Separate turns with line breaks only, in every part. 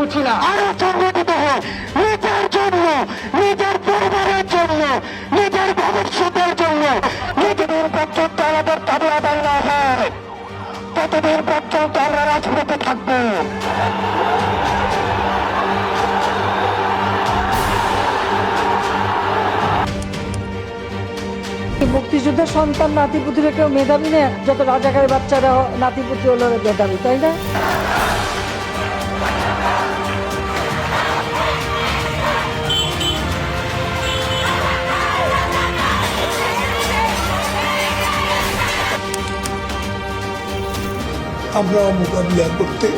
বলছি না, আরো সংগঠিত হয় নিজের জন্য, নিজের পরিবারের জন্য, নিজের ভবিষ্যতের জন্য। নিজেদের পর্যন্ত আমাদের দাবি আদায় না হয় ততদিন পর্যন্ত আমরা রাজপথে থাকবো।
মুক্তিযুদ্ধের সন্তান নাতিপুতিরা কেউ মেধাবী না, যত রাজাকারের বাচ্চারা নাতিপুতি হলো মেধাবী, তাই না?
আমরা মোকাবিলা করতে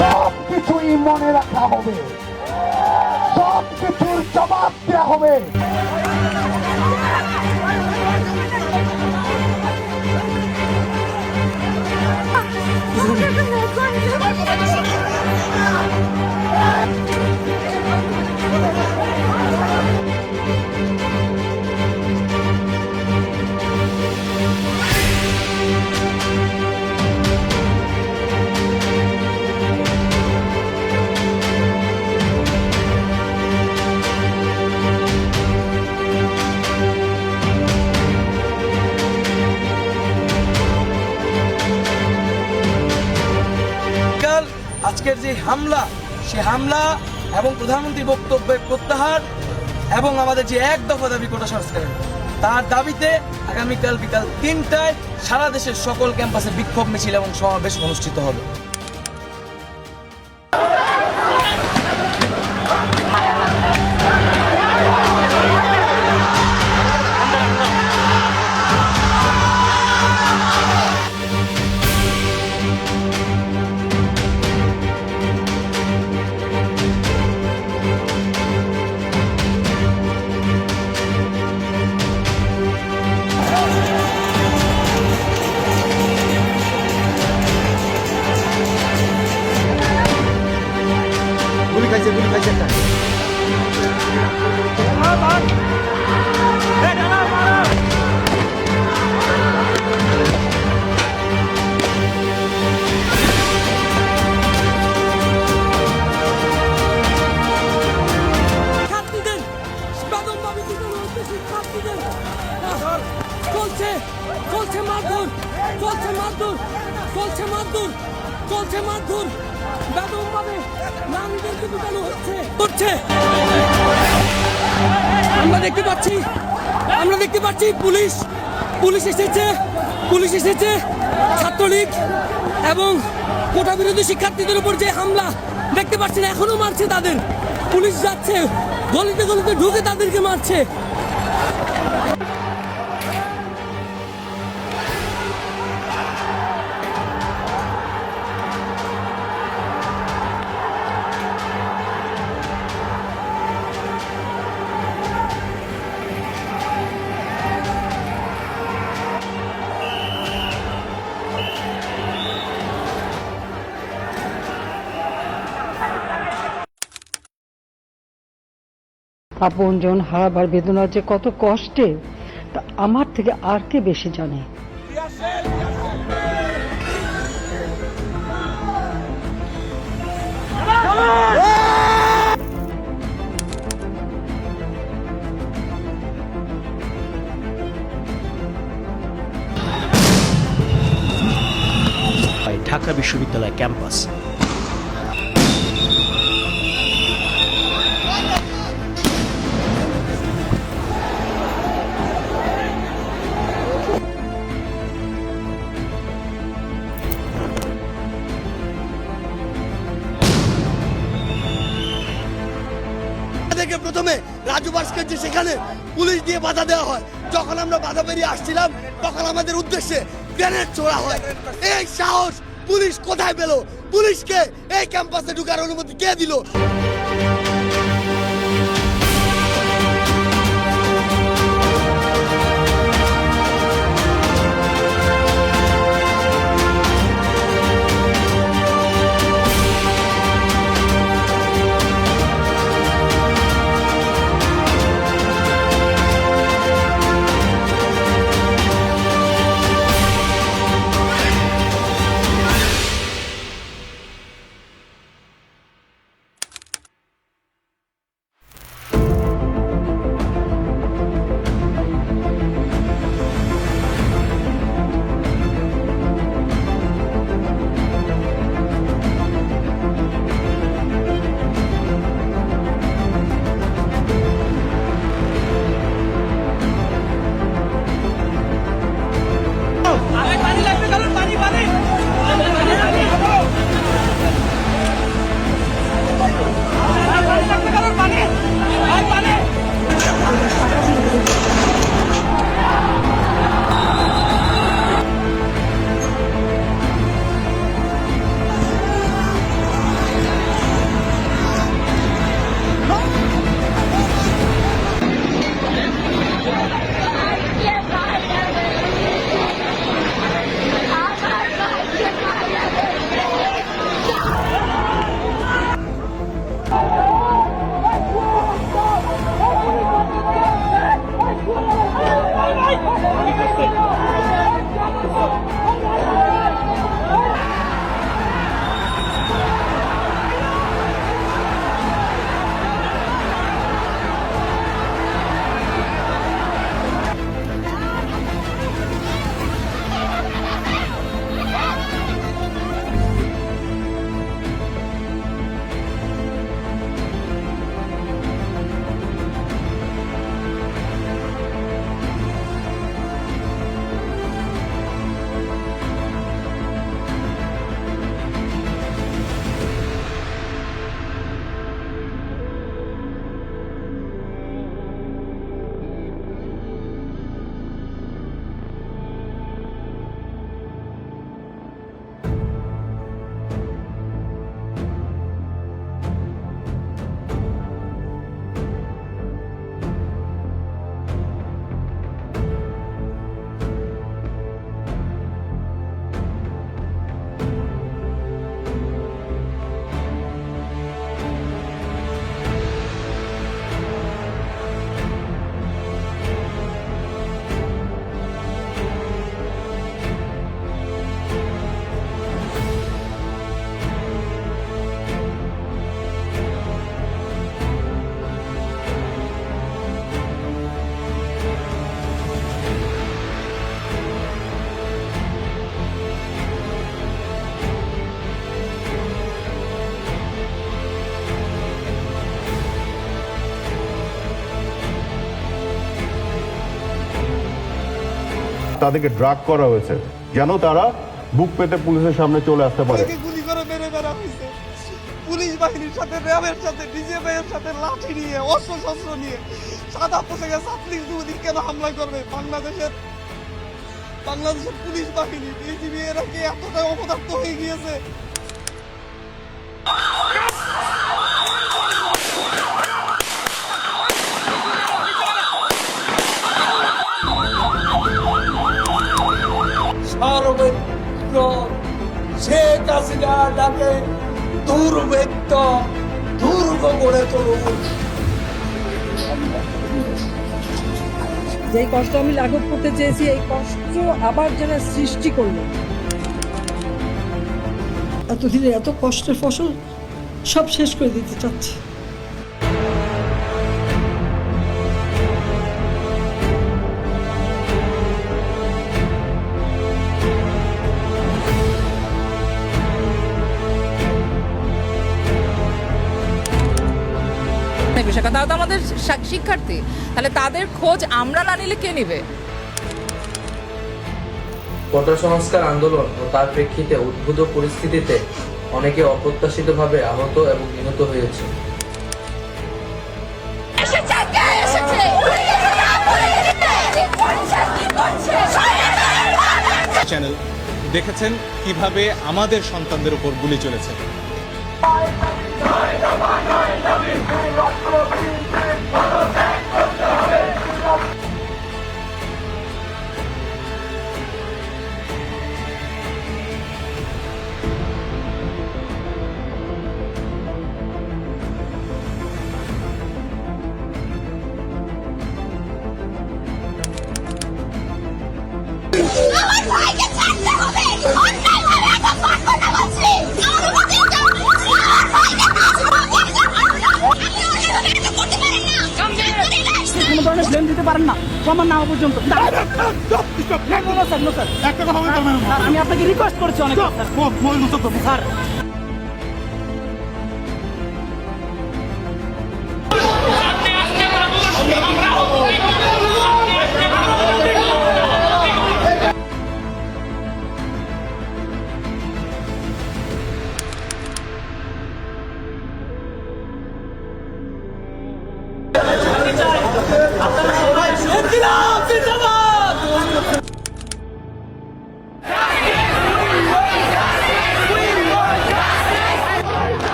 সব কিছুই মনে রাখা হবে, সব কিছুর জবাব দেওয়া হবে।
আজকের যে হামলা, সে হামলা এবং প্রধানমন্ত্রী বক্তব্যের প্রত্যাহার এবং আমাদের যে এক দফা দাবি কোটা সংস্কার, তার দাবিতে আগামীকাল বিকাল ৩টায় সারা দেশের সকল ক্যাম্পাসে বিক্ষোভ মিছিল এবং সমাবেশ অনুষ্ঠিত হবে। আমরা দেখতে পাচ্ছি পুলিশ এসেছে ছাত্রলীগ এবং কোটা বিরোধী শিক্ষার্থীদের উপর যে হামলা দেখতে পাচ্ছি না, এখনো মারছে তাদের। পুলিশ যাচ্ছে গলিতে গলিতে ঢুকে তাদেরকে মারছে।
আপনজন হারাবার বেদনা যে কত কষ্টে, তা আমার থেকে আর কে বেশি জানে।
ঢাকা বিশ্ববিদ্যালয় ক্যাম্পাস।
প্রথমে রাজু ভাস্কর্য সেখানে পুলিশ দিয়ে বাধা দেওয়া হয়। যখন আমরা বাধা পেরিয়ে আসছিলাম তখন আমাদের উদ্দেশ্যে গ্রেনেড ছোড়া হয়। এই সাহস পুলিশ কোথায় পেল? পুলিশকে এই ক্যাম্পাসে ঢুকার অনুমতি কে দিল?
তাদেরকে ড্রাগ করা হয়েছে যেন তারা বুক পেতে পুলিশের সামনে চলে আসতে পারে।
গুলি করে মেরে ফেলা হয়েছে পুলিশ বাহিনীর সাথে, র্যাবের সাথে, ডিজিএফআইয়ের সাথে লাঠি নিয়ে, অস্ত্র শস্ত্র নিয়ে সাদা পোশাকে ছাত্রী যুবতী কেন হামলা করবে? বাংলাদেশের পুলিশ বাহিনী, বিজিবি এরা কি এতটাই অপদার্থ হয়ে গিয়েছে?
সর্বত্র শেখ হাসিনা ডাকে দুর্বৃত্ত দুর্গ গড়ে তুলুন।
যেই কষ্ট আমি লাঘব করতে চেয়েছি, এই কষ্ট আবার যেন সৃষ্টি করলো। এতদিনে এত কষ্টের ফসল সব শেষ করে দিতে চাচ্ছি।
বিষয় তারা তো আমাদের শিক্ষার্থী, তাহলে তাদের খোঁজ আমরা না নিলে কে নেবে?
কোটা সংস্কার আন্দোলন ও তার প্রেক্ষিতে উদ্ভূত পরিস্থিতিতে অনেকে অপ্রত্যাশিতভাবে আহত এবং নিহত হয়েছে।
চ্যানেল দেখেছেন কিভাবে আমাদের সন্তানদের উপর গুলি চলেছে।
কোনো ধরনের ব্লেম দিতে পারেন না প্রমাণ না হওয়া পর্যন্ত। আমি আপনাকে রিকোয়েস্ট করেছি অনেক স্যার।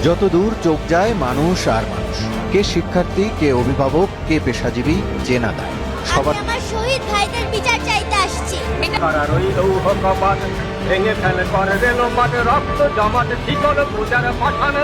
যত দূর চোখ যায় মানুষ আর মানুষ, কে শিক্ষার্থী, কে অভিভাবক, কে পেশাজীবী, চেনা দায় সবার।
আমার শহীদ ভাইদের বিচার চাইতে আসছি।
ভেঙে ফেলে করে রেল মাঠে রক্ত জমাট শিকল পূজার পাঠানো।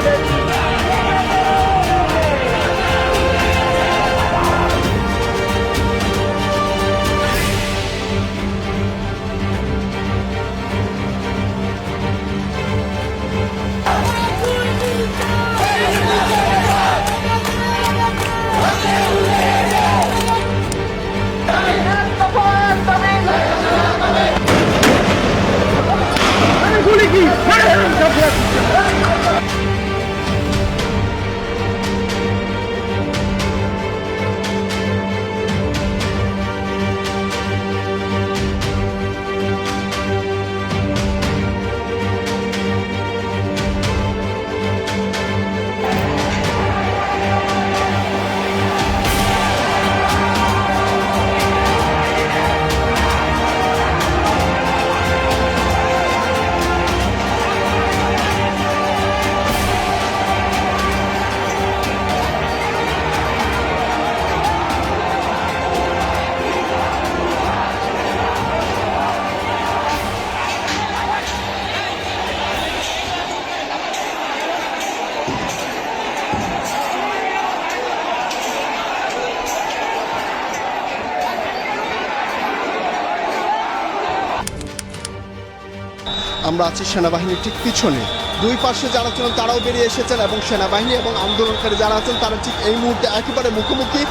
আমরা আছি সেনাবাহিনীর ঠিক পিছনে। দুই পাশে যারা ছিলেন তারাও বেরিয়ে এসেছেন এবং সেনাবাহিনী এবং আন্দোলনকারী যারা আছেন তারা ঠিক এই মুহূর্তে একেবারে মুখোমুখি।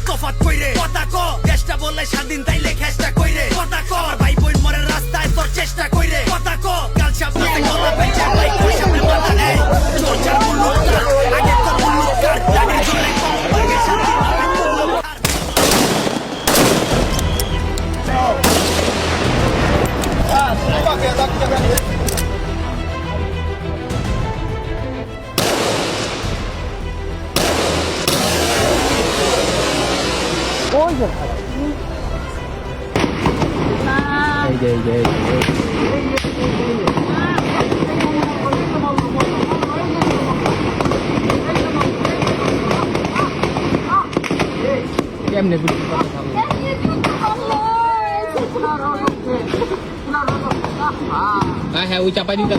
তফাৎ কইরে কথা ক দেশটা বলে স্বাধীন তাইলে খেষ্টা কইরে কথা ক ভাই বোন মরে রাস্তায় তোর চেষ্টা কইরে কথা ক কাল সামনে গলা বেঁচে ভাই কই সামনে মাথা নেই চর্চার মুলুক আগে তোর মুলুক কার দাঁড়িয়ে চলে কম ভাগে শান্তি পাবে
ওই যে ভাই
হ্যাঁ ওই চাপাই দিতে